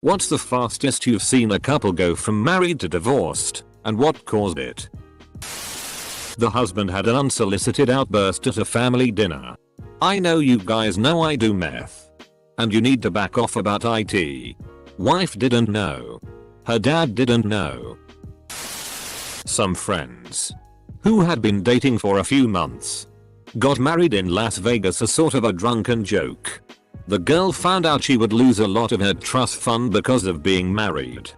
What's the fastest you've seen a couple go from married to divorced, and what caused it? The husband had an unsolicited outburst at a family dinner. I know you guys know I do meth. And you need to back off about IT. Wife didn't know. Her dad didn't know. Some friends who had been dating for a few months got married in Las Vegas as sort of a drunken joke. The girl found out she would lose a lot of her trust fund because of being married.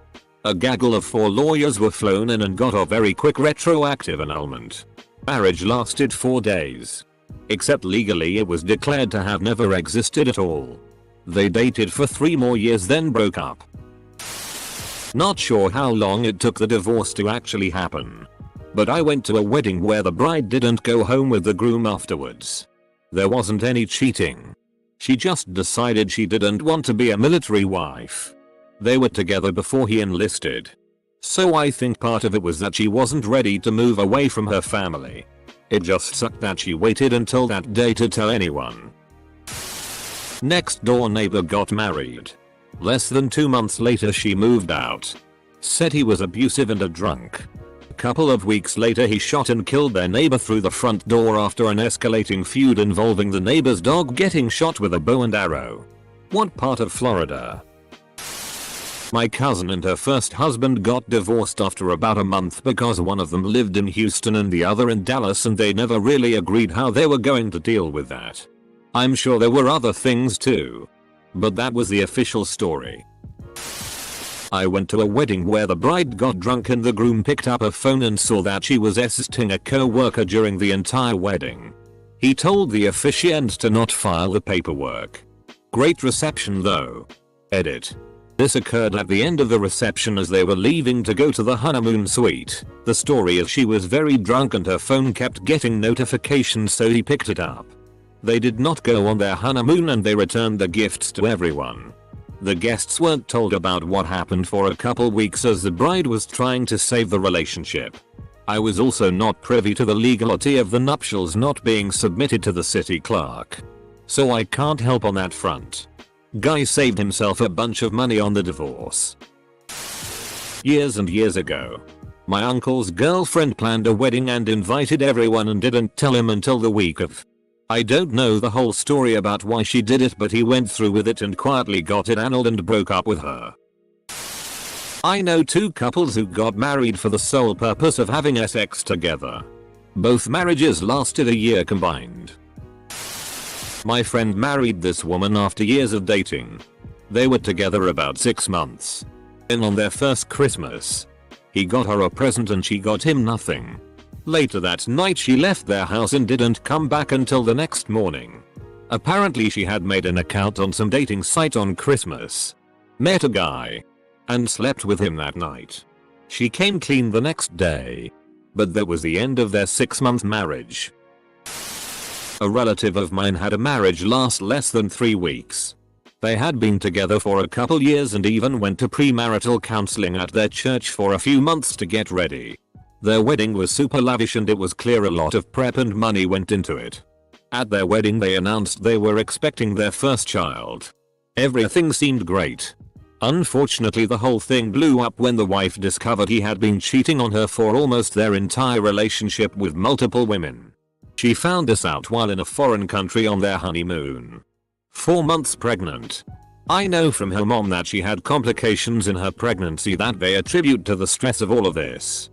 A gaggle of 4 lawyers were flown in and got a very quick retroactive annulment. Marriage lasted 4 days. Except legally it was declared to have never existed at all. They dated for 3 more years then broke up. Not sure how long it took the divorce to actually happen. But I went to a wedding where the bride didn't go home with the groom afterwards. There wasn't any cheating. She just decided she didn't want to be a military wife. They were together before he enlisted. So I think part of it was that she wasn't ready to move away from her family. It just sucked that she waited until that day to tell anyone. Next door neighbor got married. Less than 2 months later she moved out. Said he was abusive and a drunk. A couple of weeks later he shot and killed their neighbor through the front door after an escalating feud involving the neighbor's dog getting shot with a bow and arrow. What part of Florida? My cousin and her first husband got divorced after about a month because one of them lived in Houston and the other in Dallas, and they never really agreed how they were going to deal with that. I'm sure there were other things too. But that was the official story. I went to a wedding where the bride got drunk and the groom picked up a phone and saw that she was assisting a co-worker during the entire wedding. He told the officiant to not file the paperwork. Great reception though. Edit. This occurred at the end of the reception as they were leaving to go to the honeymoon suite. The story is she was very drunk and her phone kept getting notifications, so he picked it up. They did not go on their honeymoon and they returned the gifts to everyone. The guests weren't told about what happened for a couple weeks as the bride was trying to save the relationship. I was also not privy to the legality of the nuptials not being submitted to the city clerk. So I can't help on that front. Guy saved himself a bunch of money on the divorce. Years and years ago, my uncle's girlfriend planned a wedding and invited everyone and didn't tell him until the week of. I don't know the whole story about why she did it, but he went through with it and quietly got it annulled and broke up with her. I know 2 couples who got married for the sole purpose of having sex together. Both marriages lasted a year combined. My friend married this woman after years of dating. They were together about 6 months. And on their first Christmas, he got her a present and she got him nothing. Later that night she left their house and didn't come back until the next morning. Apparently she had made an account on some dating site on Christmas, met a guy, and slept with him that night. She came clean the next day. But that was the end of their 6-month marriage. A relative of mine had a marriage last less than 3 weeks. They had been together for a couple years and even went to premarital counseling at their church for a few months to get ready. Their wedding was super lavish and it was clear a lot of prep and money went into it. At their wedding they announced they were expecting their first child. Everything seemed great. Unfortunately the whole thing blew up when the wife discovered he had been cheating on her for almost their entire relationship with multiple women. She found this out while in a foreign country on their honeymoon. 4 months pregnant. I know from her mom that she had complications in her pregnancy that they attribute to the stress of all of this.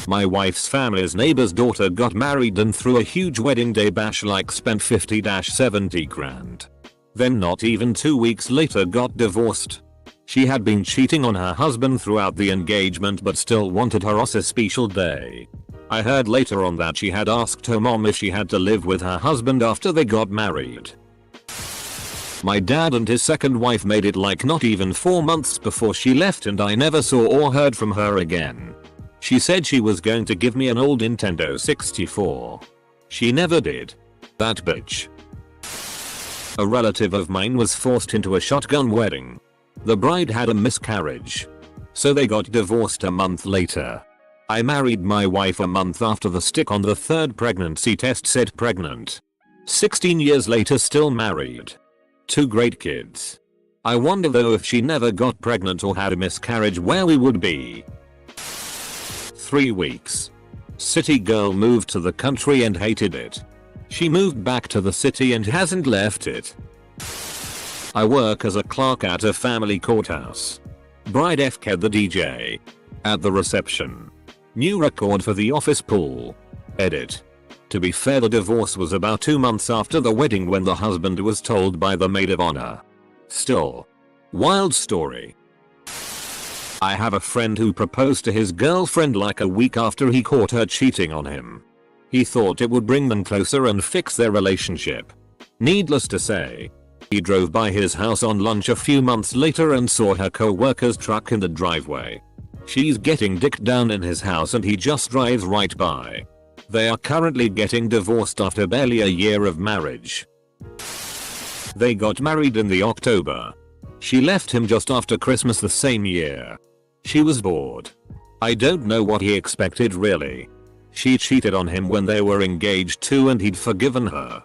My wife's family's neighbor's daughter got married and threw a huge wedding day bash, like spent 50-70 grand. Then not even 2 weeks later got divorced. She had been cheating on her husband throughout the engagement but still wanted her as a special day. I heard later on that she had asked her mom if she had to live with her husband after they got married. My dad and his second wife made it like not even 4 months before she left and I never saw or heard from her again. She said she was going to give me an old Nintendo 64. She never did. That bitch. A relative of mine was forced into a shotgun wedding. The bride had a miscarriage. So they got divorced a month later. I married my wife a month after the stick on the 3rd pregnancy test said pregnant. 16 years later still married. 2 great kids. I wonder though if she never got pregnant or had a miscarriage where we would be. 3 weeks. City girl moved to the country and hated it. She moved back to the city and hasn't left it. I work as a clerk at a family courthouse. Bride FK the DJ. At the reception. New record for the office pool. Edit. To be fair, the divorce was about 2 months after the wedding when the husband was told by the maid of honor. Still. Wild story. I have a friend who proposed to his girlfriend like a week after he caught her cheating on him. He thought it would bring them closer and fix their relationship. Needless to say, he drove by his house on lunch a few months later and saw her co-worker's truck in the driveway. She's getting dicked down in his house and he just drives right by. They are currently getting divorced after barely a year of marriage. They got married in the October. She left him just after Christmas the same year. She was bored. I don't know what he expected really. She cheated on him when they were engaged too and he'd forgiven her.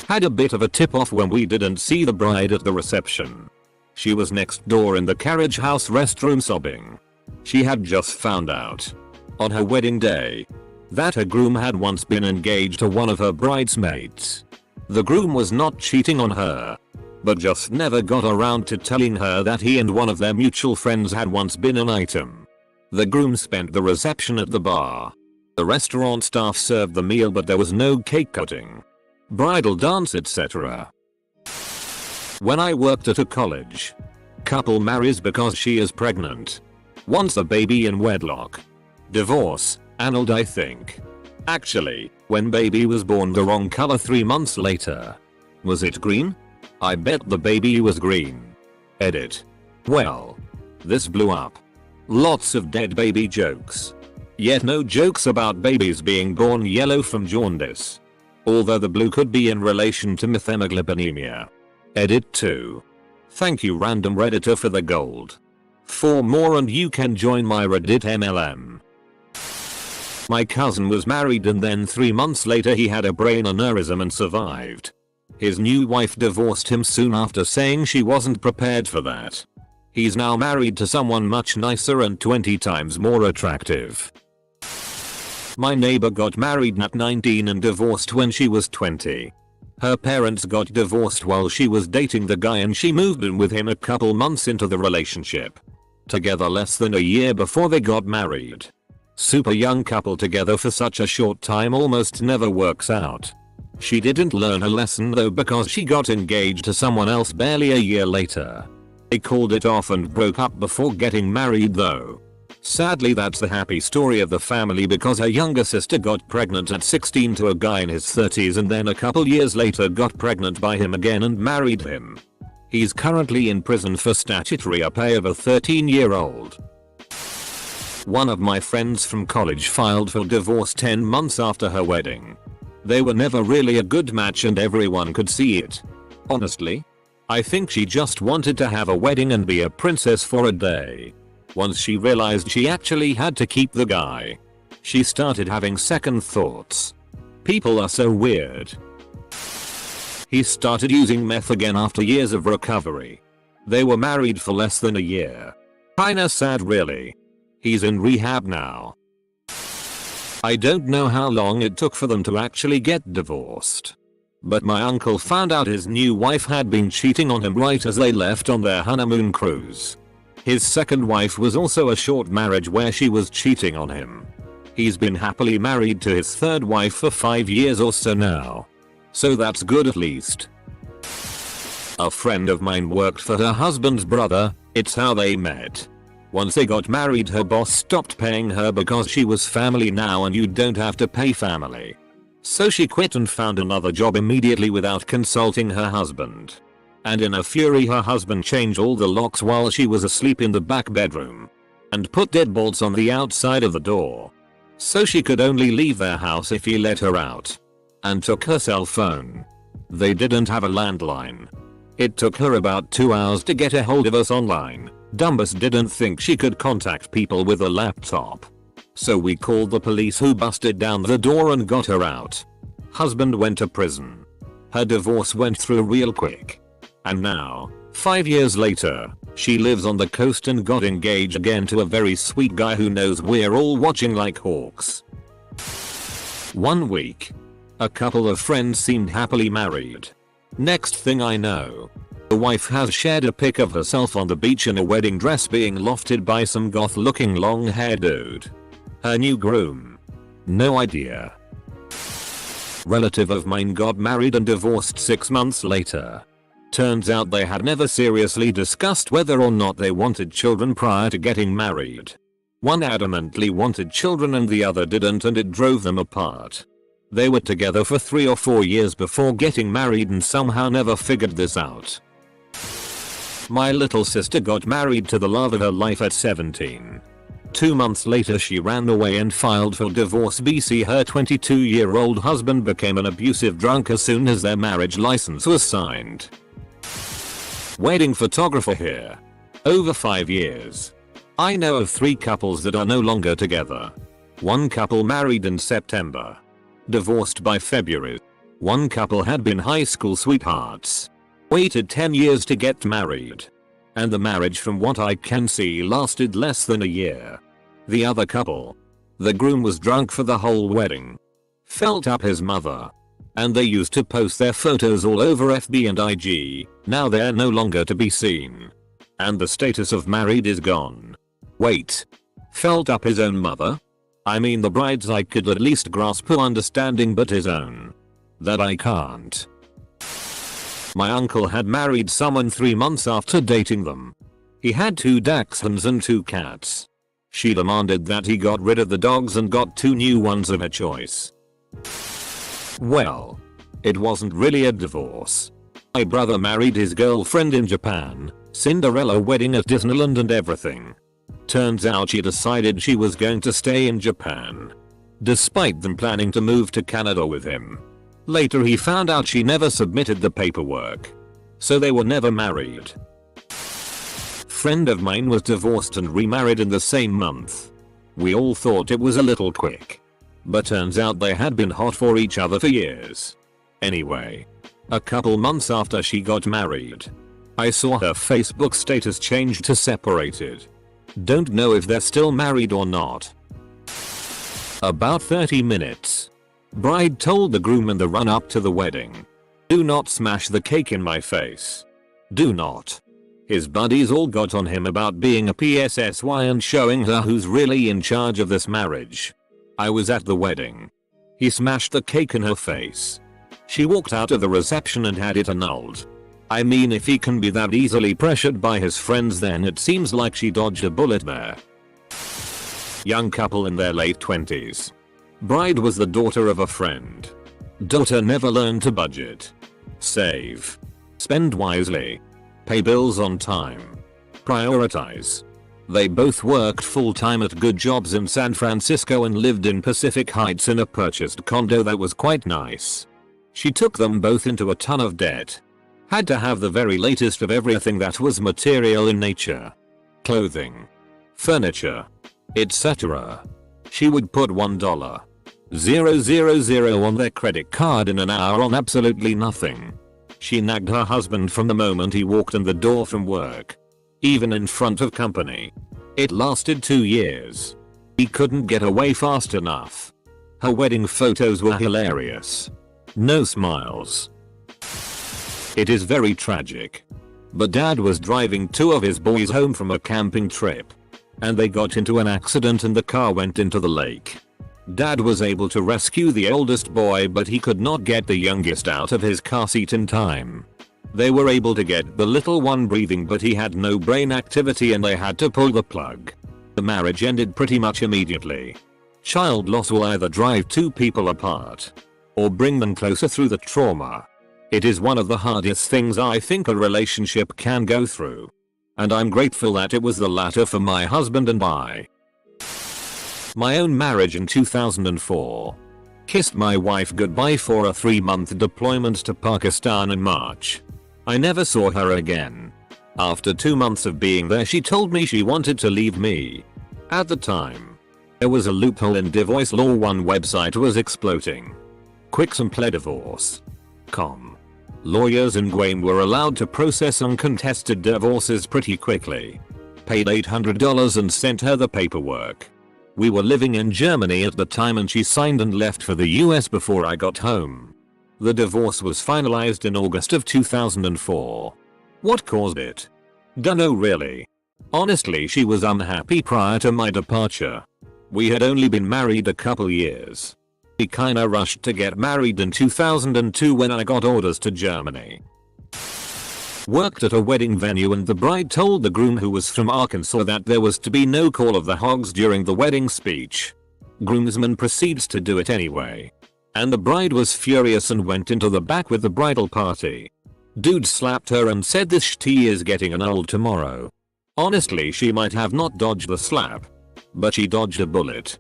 Had a bit of a tip-off when we didn't see the bride at the reception. She was next door in the carriage house restroom sobbing. She had just found out, on her wedding day, that her groom had once been engaged to one of her bridesmaids. The groom was not cheating on her, but just never got around to telling her that he and one of their mutual friends had once been an item. The groom spent the reception at the bar. The restaurant staff served the meal but there was no cake cutting, bridal dance, etc. When I worked at a college, couple marries because she is pregnant. Wants a baby in wedlock. Divorce, annulled I think. Actually, when baby was born the wrong color 3 months later. Was it green? I bet the baby was green. Edit. Well, this blew up. Lots of dead baby jokes. Yet no jokes about babies being born yellow from jaundice. Although the blue could be in relation to methemoglobinemia. Edit 2. Thank you random redditor for the gold. 4 more and you can join my Reddit MLM. My cousin was married and then 3 months later he had a brain aneurysm and survived. His new wife divorced him soon after saying she wasn't prepared for that. He's now married to someone much nicer and 20 times more attractive. My neighbor got married at 19 and divorced when she was 20. Her parents got divorced while she was dating the guy and she moved in with him a couple months into the relationship. Together less than a year before they got married. Super young couple together for such a short time almost never works out. She didn't learn her lesson though because she got engaged to someone else barely a year later. They called it off and broke up before getting married though. Sadly that's the happy story of the family because her younger sister got pregnant at 16 to a guy in his 30s and then a couple years later got pregnant by him again and married him. He's currently in prison for statutory rape of a 13-year-old. One of my friends from college filed for divorce 10 months after her wedding. They were never really a good match and everyone could see it. Honestly, I think she just wanted to have a wedding and be a princess for a day. Once she realized she actually had to keep the guy, she started having second thoughts. People are so weird. He started using meth again after years of recovery. They were married for less than a year. Kinda sad really. He's in rehab now. I don't know how long it took for them to actually get divorced. But my uncle found out his new wife had been cheating on him right as they left on their honeymoon cruise. His second wife was also a short marriage where she was cheating on him. He's been happily married to his third wife for 5 years or so now. So that's good at least. A friend of mine worked for her husband's brother, it's how they met. Once they got married her boss stopped paying her because she was family now and you don't have to pay family. So she quit and found another job immediately without consulting her husband. And in a fury her husband changed all the locks while she was asleep in the back bedroom. And put deadbolts on the outside of the door. So she could only leave their house if he let her out. And took her cell phone. They didn't have a landline. It took her about 2 hours to get a hold of us online. Dumbus didn't think she could contact people with a laptop. So we called the police who busted down the door and got her out. Husband went to prison. Her divorce went through real quick. And now, 5 years later, she lives on the coast and got engaged again to a very sweet guy who knows we're all watching like hawks. 1 week. A couple of friends seemed happily married. Next thing I know, the wife has shared a pic of herself on the beach in a wedding dress being lofted by some goth looking long haired dude. Her new groom. No idea. Relative of mine got married and divorced 6 months later. Turns out they had never seriously discussed whether or not they wanted children prior to getting married. One adamantly wanted children and the other didn't, and it drove them apart. They were together for 3 or 4 years before getting married and somehow never figured this out. My little sister got married to the love of her life at 17. 2 months later she ran away and filed for divorce BC. Her 22-year-old husband became an abusive drunk as soon as their marriage license was signed. Wedding photographer here. Over 5 years. I know of 3 couples that are no longer together. 1 couple married in September. Divorced by February. 1 couple had been high school sweethearts. Waited 10 years to get married. And the marriage from what I can see lasted less than a year. The other couple. The groom was drunk for the whole wedding. Felt up his mother. And they used to post their photos all over FB and IG. Now they're no longer to be seen. And the status of married is gone. Wait. Felt up his own mother? I mean the bride's I could at least grasp her understanding, but his own. That I can't. My uncle had married someone 3 months after dating them. He had 2 dachshunds and 2 cats. She demanded that he got rid of the dogs and got 2 new ones of her choice. Well, it wasn't really a divorce. My brother married his girlfriend in Japan, Cinderella wedding at Disneyland and everything. Turns out she decided she was going to stay in Japan. Despite them planning to move to Canada with him. Later he found out she never submitted the paperwork. So they were never married. Friend of mine was divorced and remarried in the same month. We all thought it was a little quick. But turns out they had been hot for each other for years. Anyway, a couple months after she got married, I saw her Facebook status change to separated. Don't know if they're still married or not. About 30 minutes. Bride told the groom in the run up to the wedding. Do not smash the cake in my face. Do not. His buddies all got on him about being a PSSY and showing her who's really in charge of this marriage. I was at the wedding. He smashed the cake in her face. She walked out of the reception and had it annulled. I mean, if he can be that easily pressured by his friends, then it seems like she dodged a bullet there. Young couple in their late 20s. Bride was the daughter of a friend. Daughter never learned to budget. Save. Spend wisely. Pay bills on time. Prioritize. They both worked full-time at good jobs in San Francisco and lived in Pacific Heights in a purchased condo that was quite nice. She took them both into a ton of debt. Had to have the very latest of everything that was material in nature. Clothing. Furniture. Etc. She would put $1,000 on their credit card in an hour on absolutely nothing. She nagged her husband from the moment he walked in the door from work. Even in front of company. It lasted 2 years. He couldn't get away fast enough. Her wedding photos were hilarious. No smiles. It is very tragic. But dad was driving 2 of his boys home from a camping trip. And they got into an accident and the car went into the lake. Dad was able to rescue the oldest boy, but he could not get the youngest out of his car seat in time. They were able to get the little one breathing, but he had no brain activity and they had to pull the plug. The marriage ended pretty much immediately. Child loss will either drive 2 people apart or bring them closer through the trauma. It is one of the hardest things I think a relationship can go through. And I'm grateful that it was the latter for my husband and I. My own marriage in 2004. Kissed my wife goodbye for a 3-month deployment to Pakistan in March. I never saw her again. After 2 months of being there, she told me she wanted to leave me. At the time, there was a loophole in divorce law. One website was exploding. Quick Simple Divorce.com. Lawyers in Guam were allowed to process uncontested divorces pretty quickly. Paid $800 and sent her the paperwork. We were living in Germany at the time and she signed and left for the US before I got home. The divorce was finalized in August of 2004. What caused it? Dunno really. Honestly, she was unhappy prior to my departure. We had only been married a couple years. We kinda rushed to get married in 2002 when I got orders to Germany. Worked at a wedding venue and the bride told the groom, who was from Arkansas, that there was to be no call of the hogs during the wedding speech. Groomsman proceeds to do it anyway. And the bride was furious and went into the back with the bridal party. Dude slapped her and said this shitty is getting annulled tomorrow. Honestly, she might have not dodged the slap, but she dodged a bullet.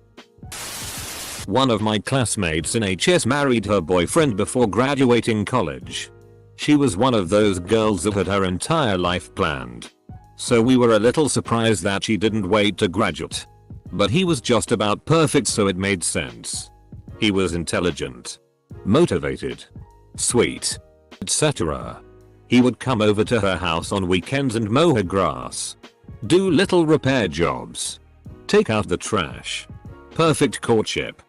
One of my classmates in HS married her boyfriend before graduating college. She was one of those girls that had her entire life planned. So we were a little surprised that she didn't wait to graduate. But he was just about perfect, so it made sense. He was intelligent, motivated, sweet, etc. He would come over to her house on weekends and mow her grass, do little repair jobs, take out the trash. Perfect courtship.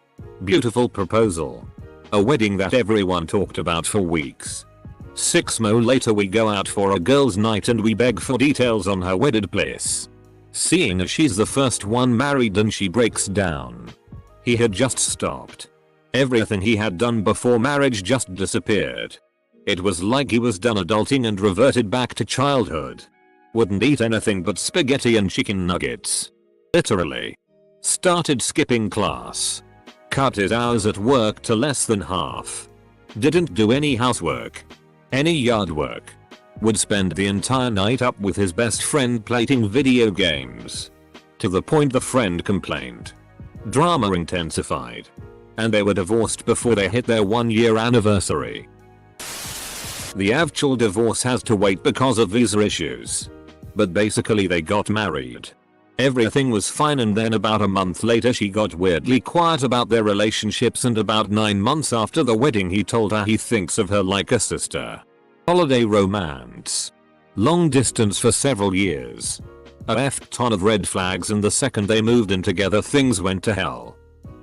Beautiful proposal. A wedding that everyone talked about for weeks. 6 months later we go out for a girls' night and we beg for details on her wedded bliss. Seeing as she's the first one married and she breaks down. He had just stopped. Everything he had done before marriage just disappeared. It was like he was done adulting and reverted back to childhood. Wouldn't eat anything but spaghetti and chicken nuggets. Literally. Started skipping class. Cut his hours at work to less than half. Didn't do any housework. Any yard work. Would spend the entire night up with his best friend playing video games. To the point the friend complained. Drama intensified. And they were divorced before they hit their 1-year anniversary. The actual divorce has to wait because of visa issues. But basically they got married. Everything was fine, and then about a month later she got weirdly quiet about their relationships, and about 9 months after the wedding he told her he thinks of her like a sister. Holiday romance. Long distance for several years. A f-ton of red flags, and the second they moved in together things went to hell.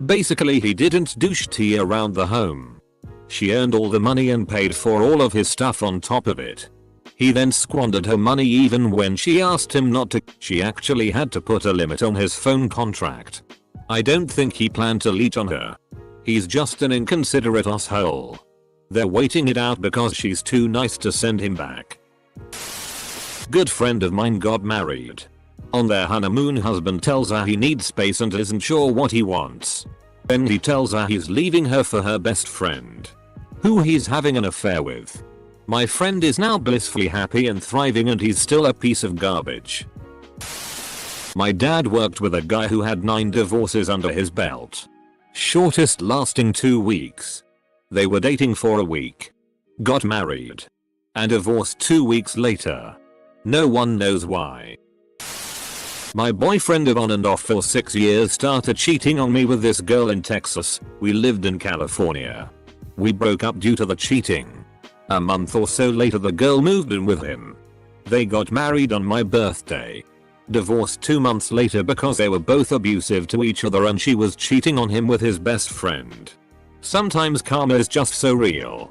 Basically he didn't do shit around the home. She earned all the money and paid for all of his stuff on top of it. He then squandered her money even when she asked him not to. She actually had to put a limit on his phone contract. I don't think he planned to leech on her. He's just an inconsiderate asshole. They're waiting it out because she's too nice to send him back. Good friend of mine got married. On their honeymoon, husband tells her he needs space and isn't sure what he wants. Then he tells her he's leaving her for her best friend, who he's having an affair with. My friend is now blissfully happy and thriving, and he's still a piece of garbage. My dad worked with a guy who had 9 divorces under his belt. Shortest lasting 2 weeks. They were dating for a week. Got married. And divorced 2 weeks later. No one knows why. My boyfriend of on and off for 6 years started cheating on me with this girl in Texas. We lived in California. We broke up due to the cheating. A month or so later the girl moved in with him. They got married on my birthday. Divorced 2 months later because they were both abusive to each other and she was cheating on him with his best friend. Sometimes karma is just so real.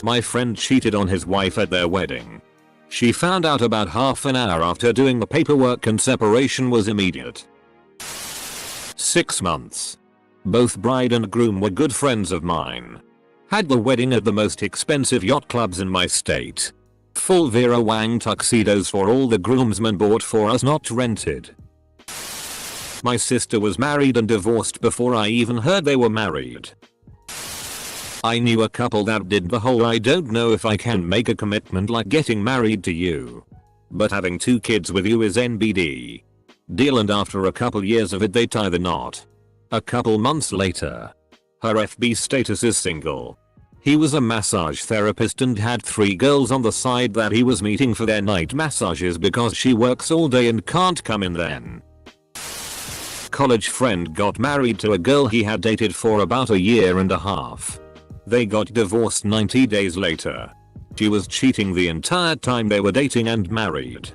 My friend cheated on his wife at their wedding. She found out about half an hour after doing the paperwork and separation was immediate. 6 months. Both bride and groom were good friends of mine. Had the wedding at the most expensive yacht clubs in my state. Full Vera Wang tuxedos for all the groomsmen bought for us, not rented. My sister was married and divorced before I even heard they were married. I knew a couple that did the whole I don't know if I can make a commitment like getting married to you, but having 2 kids with you is NBD deal, and after a couple years of it they tie the knot. A couple months later, her FB status is single. He was a massage therapist and had 3 girls on the side that he was meeting for their night massages because she works all day and can't come in then. College friend got married to a girl he had dated for about a year and a half. They got divorced 90 days later. She was cheating the entire time they were dating and married.